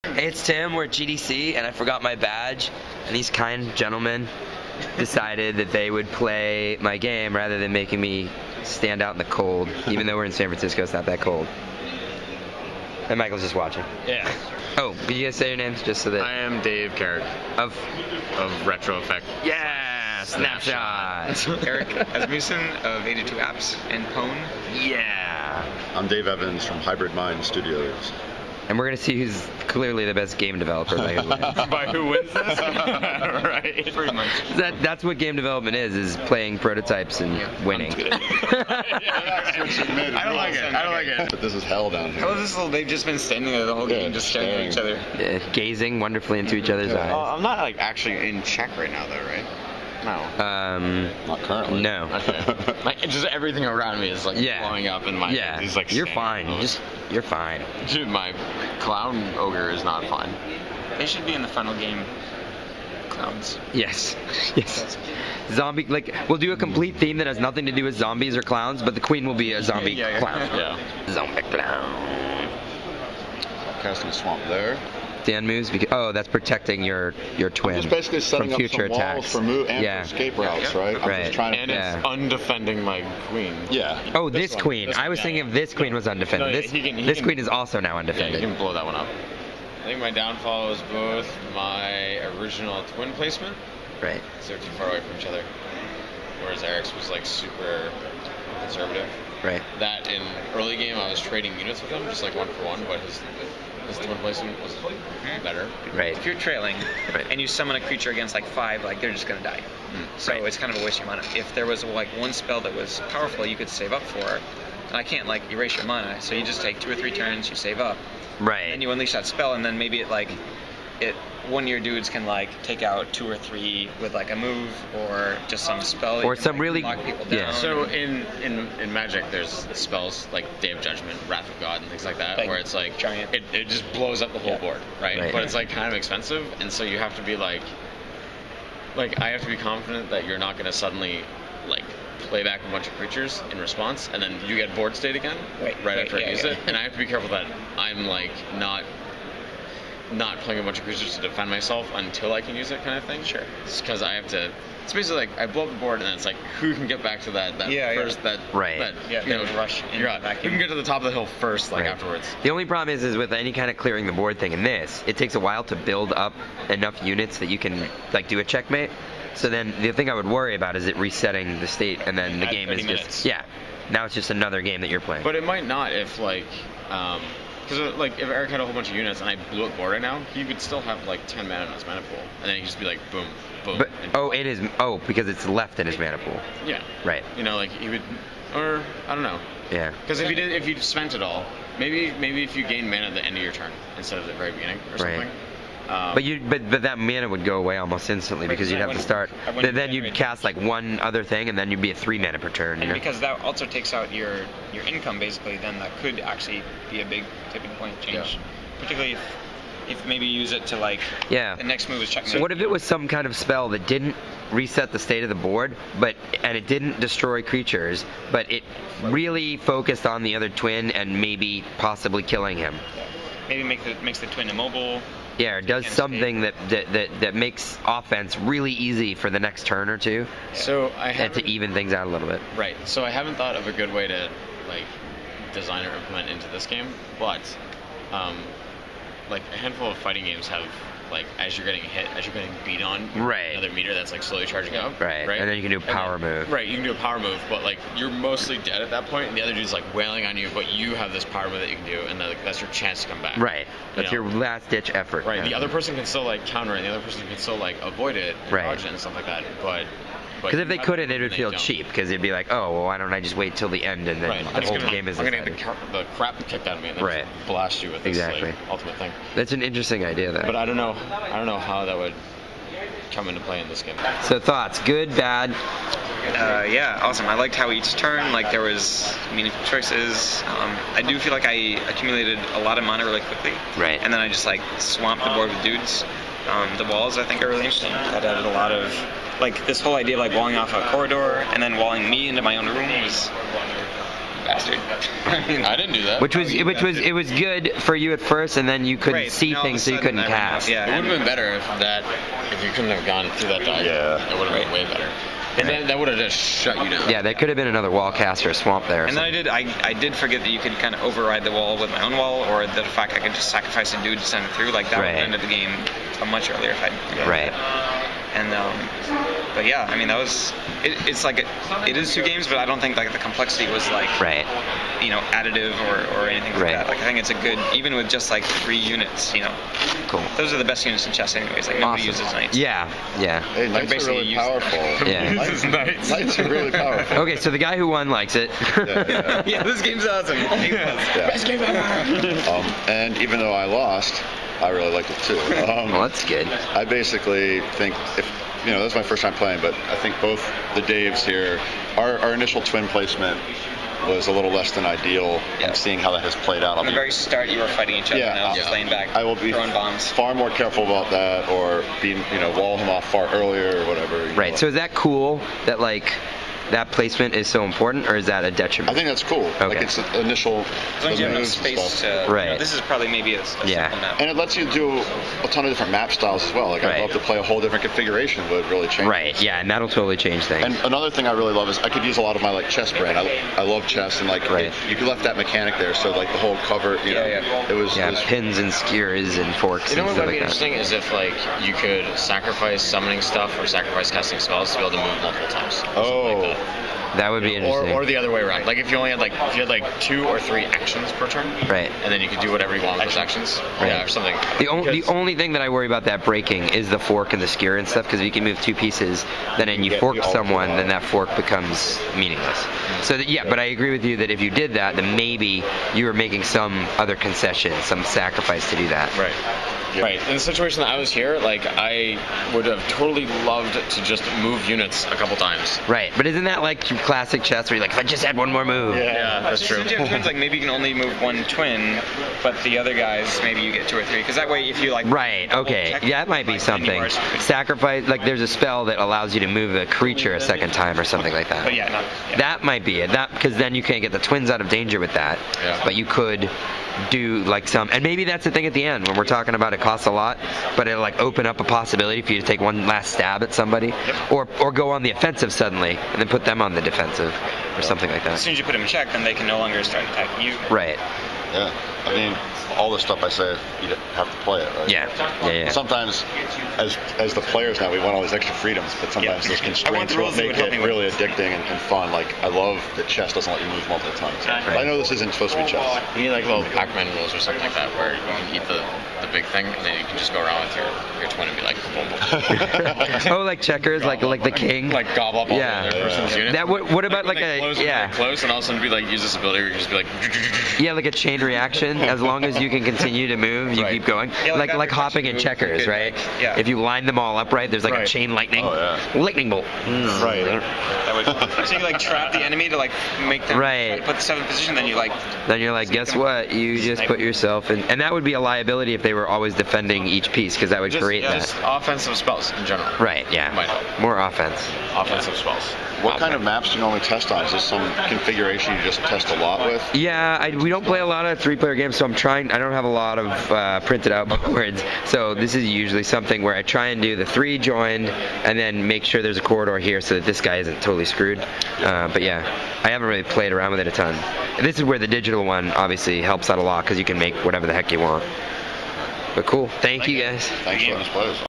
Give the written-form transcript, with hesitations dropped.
Hey, it's Tim. We're at GDC, and I forgot my badge. And these kind gentlemen decided that they would play my game rather than making me stand out in the cold. Even though we're in San Francisco, it's not that cold. And Michael's just watching. Yeah. Oh, could you guys say your names just so that... I am Dave Carrigg. Of Retro Effect. Yeah! Snapshot! Erik Asmussen of 82 Apps and Pwn. Yeah! I'm Dave Evans from Hybrid Mind Studios. And we're going to see who's clearly the best game developer by who wins. By who wins this? Right. Pretty much. That's what game development is playing prototypes and winning. I don't like it. But this is hell down here. How is this little? They've just been standing there the whole game, just staring at each other. Gazing wonderfully into each other's eyes. I'm not like actually in check right now, though, right? No. Not currently. No. Okay. Like just everything around me is like blowing up in my head. He's like, you're fine. You're fine. Dude, my clown ogre is not fine. They should be in the final game. Clowns. Yes. Yes. Zombie, like, we'll do a complete theme that has nothing to do with zombies or clowns, but the queen will be a zombie clown. Yeah. Zombie clown. Casting swamp there. Dan moves because that's protecting your twin Just basically setting from up future some walls attacks. for move and Yeah. for escape routes, right? I'm Right. just trying to. And it's undefending my queen. Yeah. Oh, this one. queen. I was thinking if this queen was undefended. No, this he can- queen is also now Yeah, undefended. you can blow that one up. I think my downfall was both my original twin placement, Right. so they're too far away from each other, whereas Eric's was like super conservative. Right. That in early game I was trading units with him, just like 1-for-1, but his twin placement was better. Right. If you're trailing Right. and you summon a creature against like 5, like they're just gonna die. So Right. it's kind of a waste of your mana. If there was like one spell that was powerful, you could save up for. And I can't like erase your mana, so you just take 2 or 3 turns, you save up, Right. and you unleash that spell, and then maybe one of your dudes can like take out 2 or 3 with like a move or just some spell. Or that some can, like, really- knock people yeah. down. So in Magic, there's spells like Day of Judgment, Wrath of God, and things like that, Like where it's like giant. it just blows up the whole board, right? Right. But it's like kind of expensive, and so you have to be like I have to be confident that you're not going to suddenly like play back a bunch of creatures in response, and then you get board state again right after I use it, and I have to be careful that I'm like not playing a bunch of creatures to defend myself until I can use it, kind of thing. Sure. Because I have to. It's basically like I blow up the board, and then it's like who can get back to that first that Right. that Yeah, you know then rush into you're the out. vacuum. Who can get to the top of the hill first, like Right. afterwards. The only problem is with any kind of clearing the board thing in this, it takes a while to build up enough units that you can like do a checkmate. So then the thing I would worry about is it resetting the state, and then the At game is 30 just minutes. now it's just another game that you're playing. But it might not if like. Because like if Eric had a whole bunch of units and I blew up board right now, he would still have like 10 mana in his mana pool, and then he'd just be like boom, boom. But and it is because it's left in his mana pool. yeah, Right. you know, like he would, or I don't know. Yeah. Because if you spent it all, maybe if you gain mana at the end of your turn instead of the very beginning or Right. something. But that mana would go away almost instantly because you'd have to start. Then you'd cast like one other thing, and then you'd be at 3 mana per turn. You And know? because that also takes out your income, basically, then that could actually be a big tipping point change. Yeah. Particularly if maybe you use it to like Yeah. the next move is checkmate. So what if it was some kind of spell that didn't reset the state of the board, and it didn't destroy creatures, but it really focused on the other twin and maybe possibly killing him? Maybe makes the twin immobile. Yeah, or does Can't something that makes offense really easy for the next turn or two, So I and have to even things out a little bit. right. So I haven't thought of a good way to like design or implement into this game, but like a handful of fighting games have like as you're getting beat on, Right. another meter that's like slowly charging up, Right. And then you can do a power move. Right, you can do a power move, but like you're mostly dead at that point, and the other dude's like wailing on you, but you have this power move that you can do, and that's your chance to come back. Right. That's You know? your last ditch effort. Right. Yeah. The other person can still like counter it, and the other person can still like avoid it and Right. dodge it and stuff like that. But Because if they you have couldn't, to it would and feel they don't. cheap. Because it'd be like, oh, well, why don't I just wait till the end and then Right. the whole game is I'm gonna decided. get the crap kicked out of me and then Right. just blast you with this Exactly. like, ultimate thing. That's an interesting idea, though. But I don't know how that would come into play in this game. So thoughts? Good, bad? Yeah, awesome. I liked how each turn, like there was meaningful choices. I do feel like I accumulated a lot of mana really quickly. Right. And then I just like swamped the board with dudes. The walls I think are really interesting. That added a lot of like this whole idea of like walling off a corridor and then walling me into my own room was bastard. I didn't do that. Which was good for you at first, and then you couldn't Right, see and all of a things, so you sudden couldn't I went cast. off, yeah. It would have been better if you couldn't have gone through that dive. Yeah. It would have been way better. And then that would have just shut you down. Yeah, there could have been another wall cast or a swamp there. And then I did forget that you could kind of override the wall with my own wall, or the fact I could just sacrifice a dude to send it through. Like that would have ended the game much earlier if I. Right. And but yeah, I mean that was it's like it is 2 games, but I don't think like the complexity was like additive or anything like that. Like I think it's a good, even with just like 3 units, Cool. Those are the best units in chess anyways. Like nobody uses knights. Yeah. Hey, knights are really powerful. Yeah. Knights are really powerful. Okay, so the guy who won likes it. Yeah, this game's awesome. Best game ever. And even though I lost, I really liked it too. Well, that's good. I basically think that's my first time playing, but I think both the Daves here, our initial twin placement was a little less than ideal. And seeing how that has played out. From the very start, you were fighting each other, and I was just laying back, I will be throwing bombs. far more careful about that, or wall him off far earlier or whatever. Right. So is that cool that that placement is so important, or is that a detriment? I think that's cool. Okay. Like it's initial As long as you have enough moves and space stuff. to. This is probably maybe a simple map. And it lets you do a ton of different map styles as well. Like I'd love to play a whole different configuration would really change. Right. Yeah, and that'll totally change things. And another thing I really love is I could use a lot of my chess brain. I love chess, and you left that mechanic there, so the whole cover. It was pins and skewers and forks. You know and what would stuff be like interesting is if you could sacrifice summoning stuff or sacrifice casting spells to be able to move multiple times. Oh. That would be interesting. Or the other way around. Like if you only had 2 or 3 actions per turn. Right. And then you could do whatever you want with those actions. Right. Yeah, or something. The only thing that I worry about that breaking is the fork and the skewer and stuff, because if you can move 2 pieces, then you fork someone, then that fork becomes meaningless. So but I agree with you that if you did that, then maybe you were making some other concession, some sacrifice to do that. Right. Yeah. Right. In the situation that I was here, I would have totally loved to just move units a couple times. Right. But isn't that like classic chess where you're like, if I just had one more move? Yeah, that's true. Since you have twins, maybe you can only move 1 twin, but the other guys, maybe you get 2 or 3. Because that way, if you Right. Okay. Yeah, that might be something. Sacrifice. There's a spell that allows you to move a creature a second time or something like that. But that might be it. Because then you can't get the twins out of danger with that. Yeah. But you could do some, and maybe that's the thing at the end when we're talking about it costs a lot, but it'll open up a possibility for you to take one last stab at somebody, or go on the offensive suddenly and then put them on the defensive or something like that. As soon as you put them in check, then they can no longer start attacking you. Right. Yeah. I mean, all the stuff I say, you have to play it, right? Yeah. Sometimes, as the players now, we want all these extra freedoms, but sometimes those constraints will make it really addicting and fun. I love that chess doesn't let you move multiple times. I know this isn't supposed to be chess. You need little Pac-Man rules or something like that, where you can eat the big thing, and then you can just go around with your twin and be like, boom, boom. Oh, like checkers, like the king. Gobble up all the other person's unit. What about close, and all of a sudden use this ability where you just be like. Yeah, like a chain reaction. As long as you can continue to move, you keep going. Like hopping in checkers, right? Yeah. If you line them all up right, there's a chain lightning. Oh, yeah. Lightning bolt. Right. That would. So you trap the enemy to make them put the 7th position. Then you're like, guess what? You just put yourself in, and that would be a liability if they were always defending each piece, because that would create that. Just offensive spells in general. Right. Yeah. Might help. More offense. Offensive spells. What kind of maps do you normally test on? Is this some configuration you just test a lot with? Yeah, we don't play a lot of 3-player games, so I don't have a lot of printed out boards. So this is usually something where I try and do the 3 joined, and then make sure there's a corridor here so that this guy isn't totally screwed. But yeah, I haven't really played around with it a ton. And this is where the digital one obviously helps out a lot, because you can make whatever the heck you want. But cool. Thank you guys. Thanks for letting us play this.